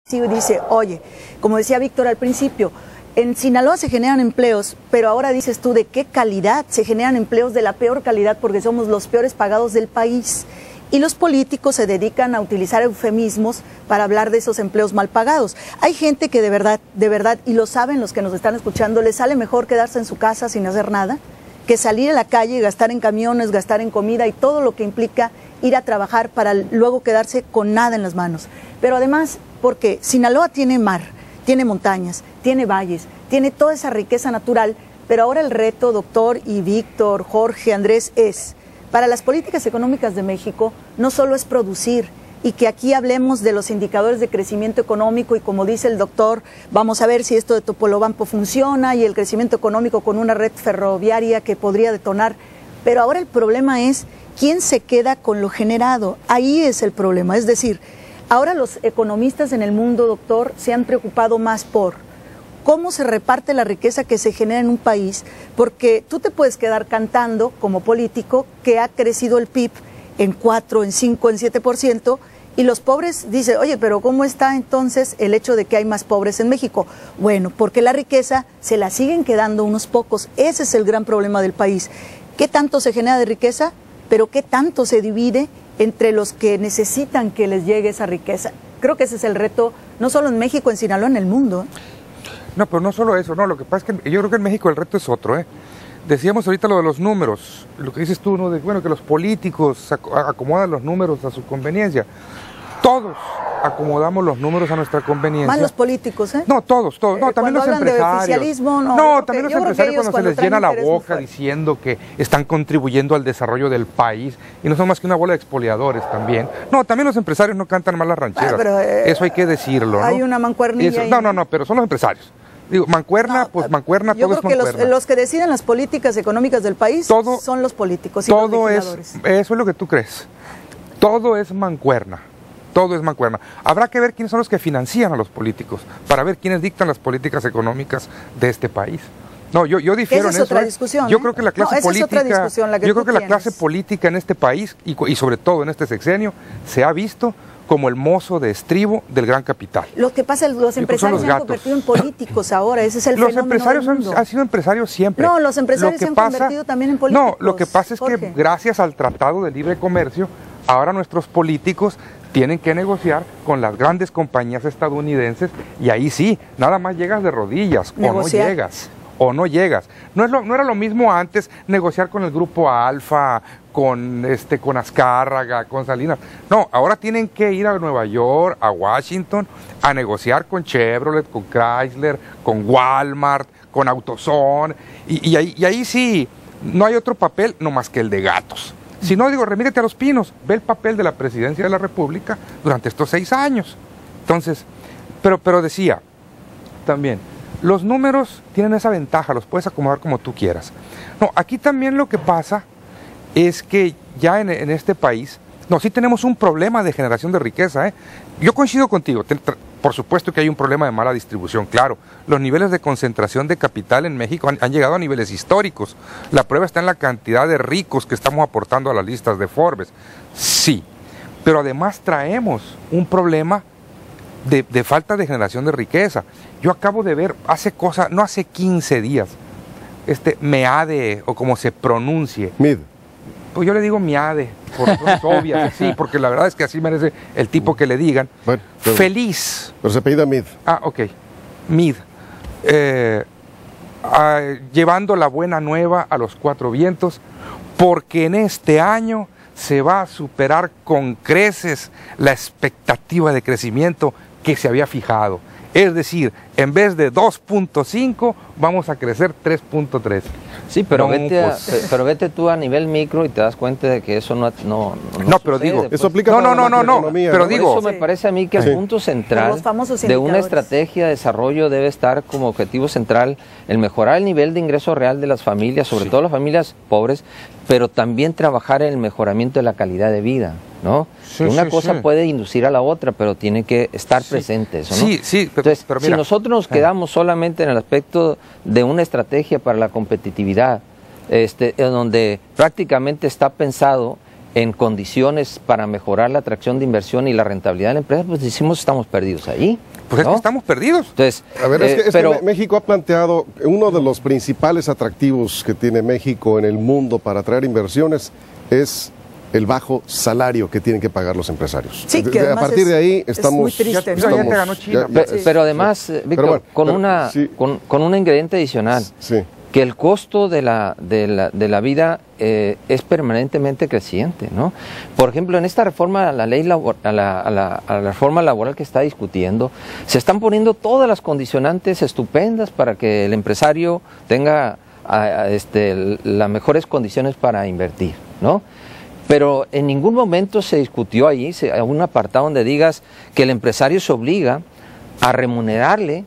Sí, dice, oye, como decía Víctor al principio, en Sinaloa se generan empleos, pero ahora dices tú, ¿de qué calidad? Se generan empleos de la peor calidad porque somos los peores pagados del país. Y los políticos se dedican a utilizar eufemismos para hablar de esos empleos mal pagados. Hay gente que de verdad, y lo saben los que nos están escuchando, les sale mejor quedarse en su casa sin hacer nada, que salir a la calle y gastar en camiones, gastar en comida y todo lo que implica ir a trabajar para luego quedarse con nada en las manos. Pero además, porque Sinaloa tiene mar, tiene montañas, tiene valles, tiene toda esa riqueza natural, pero ahora el reto, doctor y Víctor, Jorge, Andrés, es, para las políticas económicas de México, no solo es producir, y que aquí hablemos de los indicadores de crecimiento económico y como dice el doctor, vamos a ver si esto de Topolobampo funciona y el crecimiento económico con una red ferroviaria que podría detonar, pero ahora el problema es quién se queda con lo generado, ahí es el problema, es decir, ahora los economistas en el mundo, doctor, se han preocupado más por cómo se reparte la riqueza que se genera en un país, porque tú te puedes quedar cantando como político que ha crecido el PIB en 4, en 5, en 7%, y los pobres dicen, oye, pero ¿cómo está entonces el hecho de que hay más pobres en México? Bueno, porque la riqueza se la siguen quedando unos pocos, ese es el gran problema del país. ¿Qué tanto se genera de riqueza? Pero ¿qué tanto se divide entre los que necesitan que les llegue esa riqueza? Creo que ese es el reto, no solo en México, en Sinaloa, en el mundo. No, pero no solo eso, no, lo que pasa es que yo creo que en México el reto es otro, ¿eh? Decíamos ahorita lo de los números, lo que dices tú, ¿no? De, bueno, que los políticos acomodan los números a su conveniencia. Todos acomodamos los números a nuestra conveniencia. Más los políticos, ¿eh? No, todos. No, también los empresarios. No, también los empresarios cuando se les llena la boca diciendo que están contribuyendo al desarrollo del país y no son más que una bola de expoliadores también. No, también los empresarios no cantan mal las rancheras. Pero, eso hay que decirlo, ¿no? Hay una mancuernilla ahí. No, pero son los empresarios. Digo, mancuerna, pues mancuerna, todo es mancuerna. Yo creo que los que deciden las políticas económicas del país son los políticos y los legisladores. Eso es lo que tú crees. Todo es mancuerna. Todo es mancuerna. Habrá que ver quiénes son los que financian a los políticos, para ver quiénes dictan las políticas económicas de este país. No, yo difiero en eso. Otra discusión, yo creo que la clase política en este país, y sobre todo en este sexenio, se ha visto como el mozo de estribo del gran capital. Lo que pasa es que los empresarios se han convertido en políticos ahora, ese es el fenómeno. Los empresarios han sido empresarios siempre. No, los empresarios se han convertido también en políticos. No, lo que pasa es que gracias al Tratado de Libre Comercio, ahora nuestros políticos tienen que negociar con las grandes compañías estadounidenses y ahí sí, nada más llegas de rodillas o no llegas. No era lo mismo antes negociar con el grupo Alfa, con Azcárraga, con Salinas. No, ahora tienen que ir a Nueva York, a Washington, a negociar con Chevrolet, con Chrysler, con Walmart, con AutoZone, y ahí sí, no hay otro papel no más que el de gatos. Si no, digo, remírete a Los Pinos, ve el papel de la presidencia de la República durante estos 6 años. Entonces, pero decía también, los números tienen esa ventaja, los puedes acomodar como tú quieras. No, aquí también lo que pasa es que ya en este país, sí tenemos un problema de generación de riqueza, ¿eh? Yo coincido contigo, por supuesto que hay un problema de mala distribución, claro. Los niveles de concentración de capital en México han llegado a niveles históricos. La prueba está en la cantidad de ricos que estamos aportando a las listas de Forbes. Sí, pero además traemos un problema de falta de generación de riqueza. Yo acabo de ver, no hace 15 días, MEADE, o como se pronuncie. Pues yo le digo Miade, por razones obvias, sí, porque la verdad es que así merece el tipo que le digan. Bueno, feliz. Pero se apellida Mid. Ok. Mid. Llevando la buena nueva a los 4 vientos, porque en este año se va a superar con creces la expectativa de crecimiento que se había fijado. Es decir, en vez de 2.5, vamos a crecer 3.3. Sí, pero vete tú a nivel micro y te das cuenta de que eso no pero sucede, digo, pues. eso aplica para la macroeconomía, pero ¿no? digo, eso me parece a mí que el punto central de una estrategia de desarrollo debe estar como objetivo central el mejorar el nivel de ingreso real de las familias, sobre todo las familias pobres, pero también trabajar en el mejoramiento de la calidad de vida, ¿no? Una cosa puede inducir a la otra, pero tiene que estar presente eso, ¿no? Entonces, pero mira, si nosotros nos quedamos solamente en el aspecto de una estrategia para la competitividad, en donde prácticamente está pensado en condiciones para mejorar la atracción de inversión y la rentabilidad de la empresa, pues decimos estamos perdidos ahí. Pues ¿no? Es que estamos perdidos. Entonces, a ver, es que México ha planteado uno de los principales atractivos que tiene México en el mundo para atraer inversiones es el bajo salario que tienen que pagar los empresarios. Sí, que a partir de ahí estamos... muy triste, ya te ganó China. Pero además, Víctor, con un ingrediente adicional, que el costo de la vida es permanentemente creciente, ¿no? Por ejemplo, en esta reforma a la ley a la reforma laboral que está discutiendo, se están poniendo todas las condicionantes estupendas para que el empresario tenga las mejores condiciones para invertir, ¿no? Pero en ningún momento se discutió ahí, un apartado donde digas que el empresario se obliga a remunerarle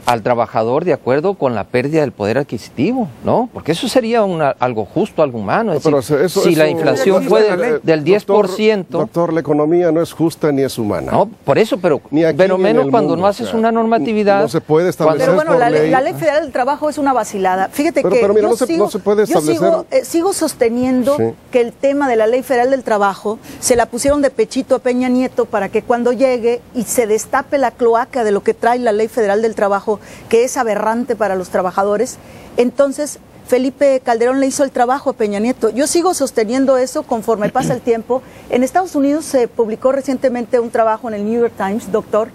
al trabajador de acuerdo con la pérdida del poder adquisitivo, ¿no? Porque eso sería algo justo, algo humano. Es decir, si la inflación fue del 10%... Doctor, la economía no es justa ni es humana. No, por eso, pero menos cuando no haces una normatividad... No se puede establecer. Pero bueno, la Ley Federal del Trabajo es una vacilada. Fíjate que pero mira, no se puede establecer... Yo sigo sosteniendo que el tema de la Ley Federal del Trabajo se la pusieron de pechito a Peña Nieto para que cuando llegue y se destape la cloaca de lo que trae la Ley Federal del Trabajo, que es aberrante para los trabajadores, entonces Felipe Calderón le hizo el trabajo a Peña Nieto. Yo sigo sosteniendo eso conforme pasa el tiempo. En Estados Unidos se publicó recientemente un trabajo en el New York Times, doctor.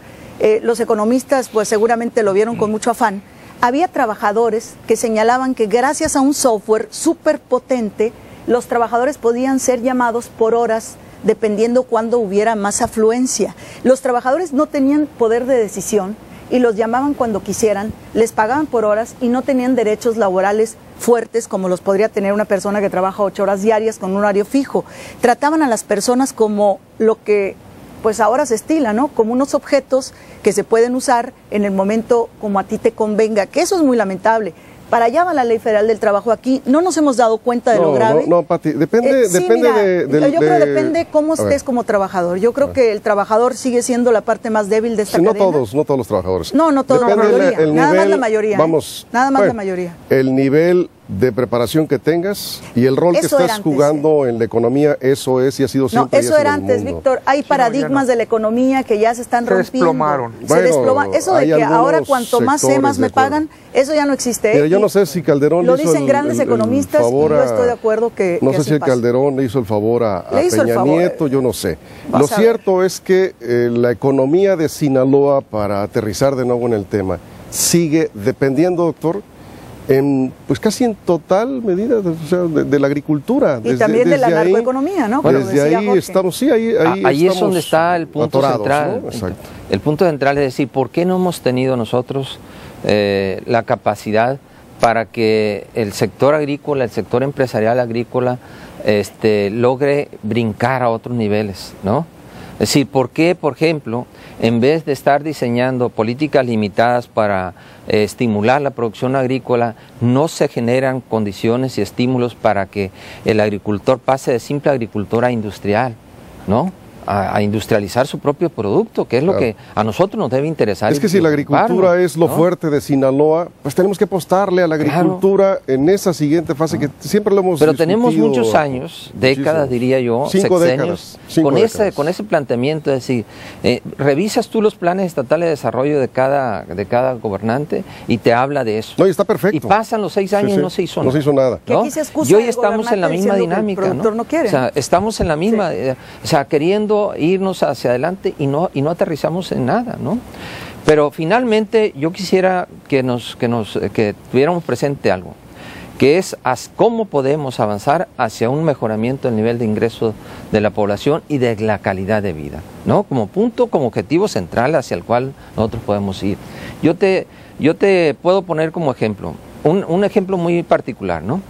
Los economistas pues seguramente lo vieron con mucho afán. Había trabajadores que señalaban que gracias a un software súper potente, los trabajadores podían ser llamados por horas dependiendo cuándo hubiera más afluencia. Los trabajadores no tenían poder de decisión y los llamaban cuando quisieran, les pagaban por horas y no tenían derechos laborales fuertes como los podría tener una persona que trabaja 8 horas diarias con un horario fijo. Trataban a las personas como lo que pues ahora se estila, ¿no? Como unos objetos que se pueden usar en el momento como a ti te convenga, que eso es muy lamentable. Para allá va la Ley Federal del Trabajo aquí. No nos hemos dado cuenta de lo grave. No, Pati, depende yo creo que depende cómo estés como trabajador. Yo creo que el trabajador sigue siendo la parte más débil de esta cadena. No todos los trabajadores. No todos, la mayoría. Nada más la mayoría. Nada más la mayoría. El nivel de preparación que tengas y el rol que estás jugando en la economía, eso es y ha sido siempre. No, eso era antes, Víctor. Hay paradigmas de la economía que ya se están rompiendo. Se desplomaron. Eso de que ahora cuanto más sé, más me pagan, eso ya no existe. Pero yo no sé si Calderón lo dicen grandes economistas y yo estoy de acuerdo que no sé si Calderón le hizo el favor a Peña Nieto, yo no sé. Lo cierto es que la economía de Sinaloa, para aterrizar de nuevo en el tema, sigue dependiendo, doctor, pues casi en total medida de la agricultura. Y también de la narcoeconomía, ¿no? Desde ahí estamos, ahí es donde está el punto central. ¿no? Exacto. El punto central es decir, ¿por qué no hemos tenido nosotros la capacidad para que el sector agrícola, el sector empresarial agrícola, logre brincar a otros niveles, ¿no? Es decir, ¿por qué, por ejemplo, en vez de estar diseñando políticas limitadas para estimular la producción agrícola, no se generan condiciones y estímulos para que el agricultor pase de simple agricultor a industrial, ¿no? A industrializar su propio producto, que es lo que a nosotros nos debe interesar. Es que si la agricultura es lo fuerte de Sinaloa, pues tenemos que apostarle a la agricultura en esa siguiente fase que siempre lo hemos Pero tenemos muchos años, décadas diría yo, 5 décadas, con ese planteamiento, es decir, revisas tú los planes estatales de desarrollo de cada gobernante y te habla de eso. No, y está perfecto. Y pasan los 6 años y no se hizo nada. No se hizo nada. ¿No? Y hoy estamos en la misma dinámica, ¿no? No quiere. O sea, estamos en la misma, o sea, queriendo irnos hacia adelante y no aterrizamos en nada, ¿no? Pero finalmente yo quisiera que tuviéramos presente algo, que es cómo podemos avanzar hacia un mejoramiento del nivel de ingreso de la población y de la calidad de vida, ¿no? Como punto, como objetivo central hacia el cual nosotros podemos ir. Yo te puedo poner como ejemplo, un ejemplo muy particular, ¿no?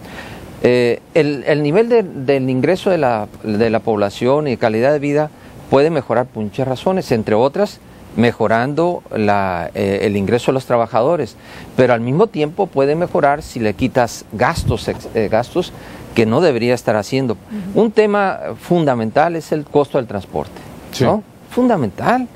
El nivel del ingreso de la población y calidad de vida puede mejorar por muchas razones, entre otras mejorando el ingreso de los trabajadores, pero al mismo tiempo puede mejorar si le quitas gastos que no debería estar haciendo. Un tema fundamental es el costo del transporte, ¿no? Fundamental.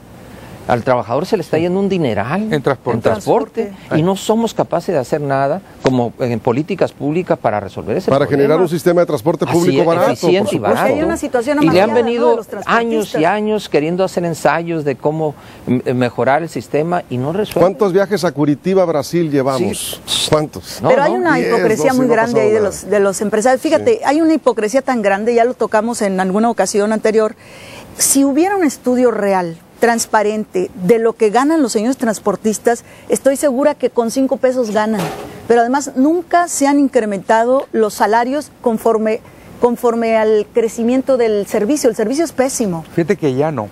Al trabajador se le está yendo un dineral en transporte. Y no somos capaces de hacer nada como en políticas públicas para resolver ese problema. Para generar un sistema de transporte público barato. Eficiente y barato. Hay una situación y le han venido años y años queriendo hacer ensayos de cómo mejorar el sistema y no resuelve. ¿Cuántos viajes a Curitiba, Brasil llevamos? Sí. ¿Cuántos? Pero hay una hipocresía muy grande ahí de los empresarios. Fíjate, hay una hipocresía tan grande, ya lo tocamos en alguna ocasión anterior. Si hubiera un estudio real, transparente, de lo que ganan los señores transportistas, estoy segura que con 5 pesos ganan. Pero además nunca se han incrementado los salarios conforme al crecimiento del servicio. El servicio es pésimo. Fíjate que ya no.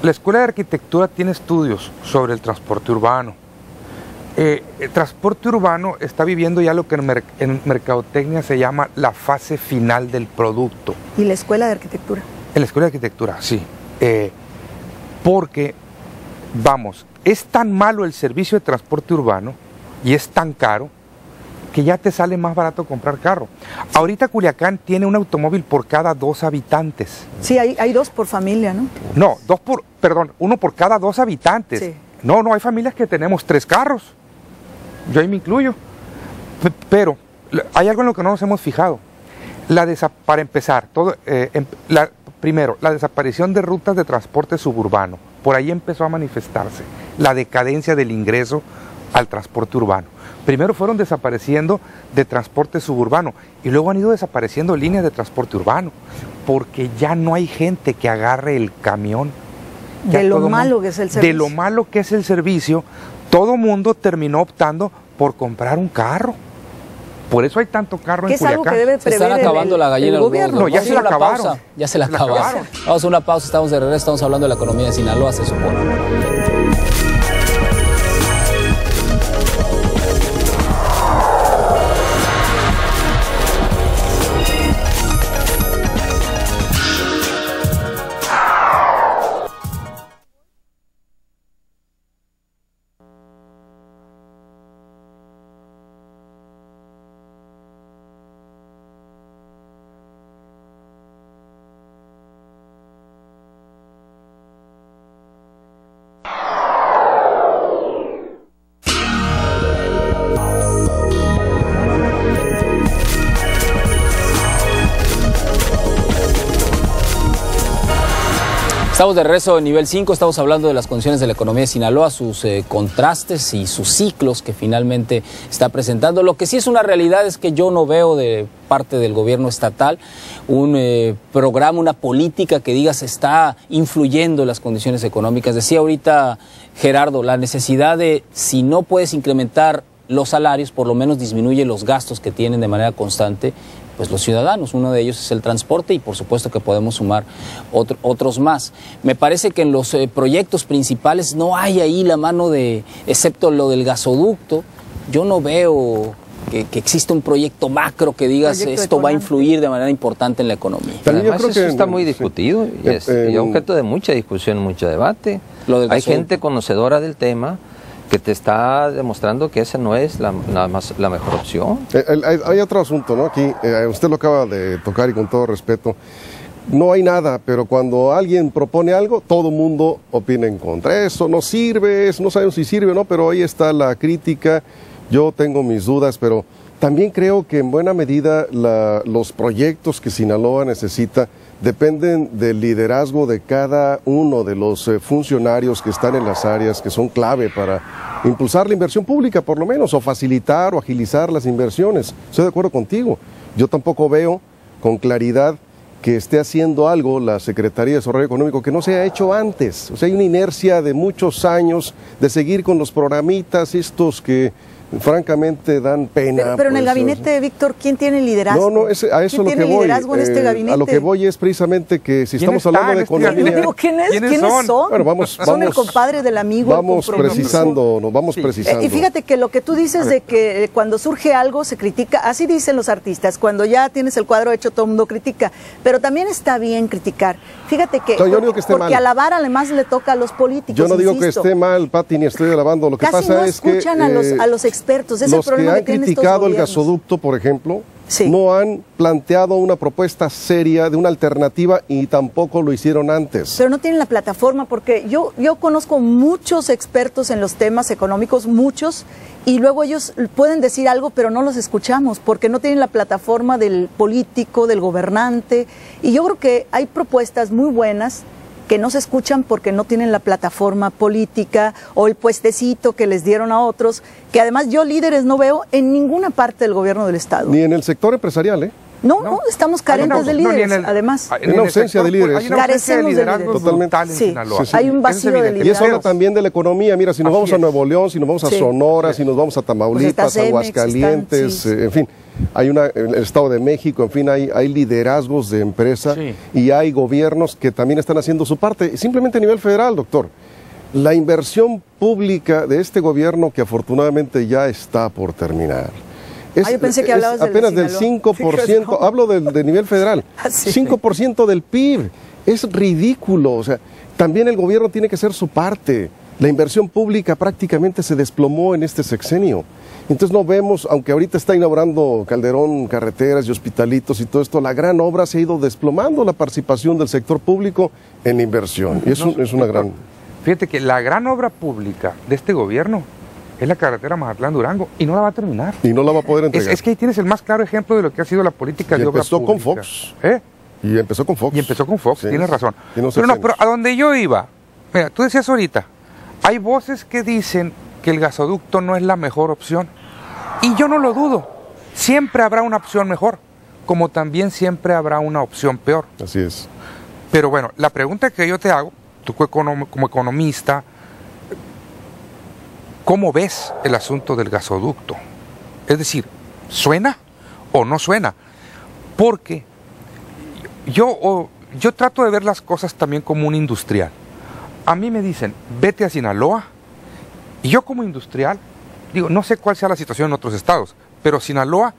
La Escuela de Arquitectura tiene estudios sobre el transporte urbano. El transporte urbano está viviendo ya lo que en mercadotecnia se llama la fase final del producto. ¿Y la Escuela de Arquitectura? En la Escuela de Arquitectura, sí. Porque, vamos, es tan malo el servicio de transporte urbano y es tan caro que ya te sale más barato comprar carro. Ahorita Culiacán tiene un automóvil por cada 2 habitantes. Sí, hay 2 por familia, ¿no? No, 1 por cada 2 habitantes. Sí. No, hay familias que tenemos 3 carros. Yo ahí me incluyo. Pero hay algo en lo que no nos hemos fijado. Para empezar, primero, la desaparición de rutas de transporte suburbano. Por ahí empezó a manifestarse la decadencia del ingreso al transporte urbano. Primero fueron desapareciendo de transporte suburbano y luego han ido desapareciendo líneas de transporte urbano, porque ya no hay gente que agarre el camión. De lo malo que es el servicio. De lo malo que es el servicio, todo mundo terminó optando por comprar un carro. Por eso hay tanto carro en Culiacán. Es algo que debe prever se están acabando la gallina del gobierno. No, ya se la acabaron. Ya se la acabaron. Vamos a una pausa, estamos de regreso, estamos hablando de la economía de Sinaloa, se supone. Estamos de regreso en nivel 5, estamos hablando de las condiciones de la economía de Sinaloa, sus contrastes y sus ciclos que finalmente está presentando. Lo que sí es una realidad es que yo no veo de parte del gobierno estatal un programa, una política que diga se está influyendo en las condiciones económicas. Decía ahorita Gerardo, la necesidad de, si no puedes incrementar los salarios, por lo menos disminuye los gastos que tienen de manera constante pues los ciudadanos. Uno de ellos es el transporte y por supuesto que podemos sumar otros más. Me parece que en los proyectos principales no hay ahí la mano de, excepto lo del gasoducto, yo no veo que existe un proyecto macro que digas esto va a influir de manera importante en la economía. Además, yo creo que eso está muy discutido y es objeto de mucha discusión, mucho debate. Hay gente conocedora del tema que te está demostrando que esa no es la mejor opción. Hay otro asunto, ¿no? Aquí, usted lo acaba de tocar y con todo respeto, no hay nada, pero cuando alguien propone algo, todo el mundo opina en contra. Eso no sirve, no sabemos si sirve o no, pero ahí está la crítica. Yo tengo mis dudas, pero también creo que en buena medida los proyectos que Sinaloa necesita dependen del liderazgo de cada uno de los funcionarios que están en las áreas que son clave para impulsar la inversión pública, por lo menos, o facilitar o agilizar las inversiones. Estoy de acuerdo contigo. Yo tampoco veo con claridad que esté haciendo algo la Secretaría de Desarrollo Económico que no se ha hecho antes. O sea, hay una inercia de muchos años de seguir con los programitas estos que francamente dan pena. Pero en el gabinete, Víctor, ¿quién tiene liderazgo? No, a eso ¿Quién lo que tiene voy. liderazgo en este gabinete? A lo que voy es precisamente que si estamos hablando de economía... ¿Quiénes son? Bueno, son el compadre del amigo. Vamos precisando. Y fíjate que lo que tú dices de que cuando surge algo se critica, así dicen los artistas, cuando ya tienes el cuadro hecho todo el mundo critica, pero también está bien criticar. Fíjate que, porque alabar además le toca a los políticos. Yo no digo que esté mal, Pati, ni estoy alabando. Lo que pasa es que escuchan a los expertos. Es el problema que han criticado el gasoducto, por ejemplo, no han planteado una propuesta seria de una alternativa y tampoco lo hicieron antes. Pero no tienen la plataforma, porque yo conozco muchos expertos en los temas económicos, muchos, y luego ellos pueden decir algo, pero no los escuchamos, porque no tienen la plataforma del político, del gobernante, y yo creo que hay propuestas muy buenas que no se escuchan porque no tienen la plataforma política o el puestecito que les dieron a otros, que además yo líderes no veo en ninguna parte del gobierno del Estado. Ni en el sector empresarial, ¿eh? No, estamos carentes de líderes, además. Hay una ausencia de líderes. Carecemos de líderes. Totalmente. Sí. Hay un vacío de liderazgo. Y eso habla también de la economía. Mira, si nos vamos a Nuevo León, si nos vamos a Sonora, si nos vamos a Tamaulipas, Aguascalientes, en fin. Hay el Estado de México, en fin, hay liderazgos de empresa y hay gobiernos que también están haciendo su parte, simplemente a nivel federal, doctor. La inversión pública de este gobierno, que afortunadamente ya está por terminar, yo pensé que hablabas apenas del 5%, hablo de nivel federal, 5% del PIB, es ridículo, o sea, también el gobierno tiene que hacer su parte. La inversión pública prácticamente se desplomó en este sexenio. Entonces no vemos, aunque ahorita está inaugurando Calderón carreteras y hospitalitos y todo esto, la gran obra se ha ido desplomando la participación del sector público en la inversión. Y eso es una gran... Fíjate que la gran obra pública de este gobierno es la carretera Mazatlán-Durango y no la va a terminar. Y no la va a poder entregar. Es que ahí tienes el más claro ejemplo de lo que ha sido la política de obra pública. Empezó con Fox. Y empezó con Fox. Y empezó con Fox, tienes razón. Pero a donde yo iba, mira, tú decías ahorita, hay voces que dicen que el gasoducto no es la mejor opción. Y yo no lo dudo. Siempre habrá una opción mejor, como también siempre habrá una opción peor. Así es. Pero bueno, la pregunta que yo te hago, tú como economista, ¿cómo ves el asunto del gasoducto? Es decir, ¿suena o no suena? Porque yo trato de ver las cosas también como un industrial. A mí me dicen, vete a Sinaloa, y yo como industrial, digo, no sé cuál sea la situación en otros estados, pero Sinaloa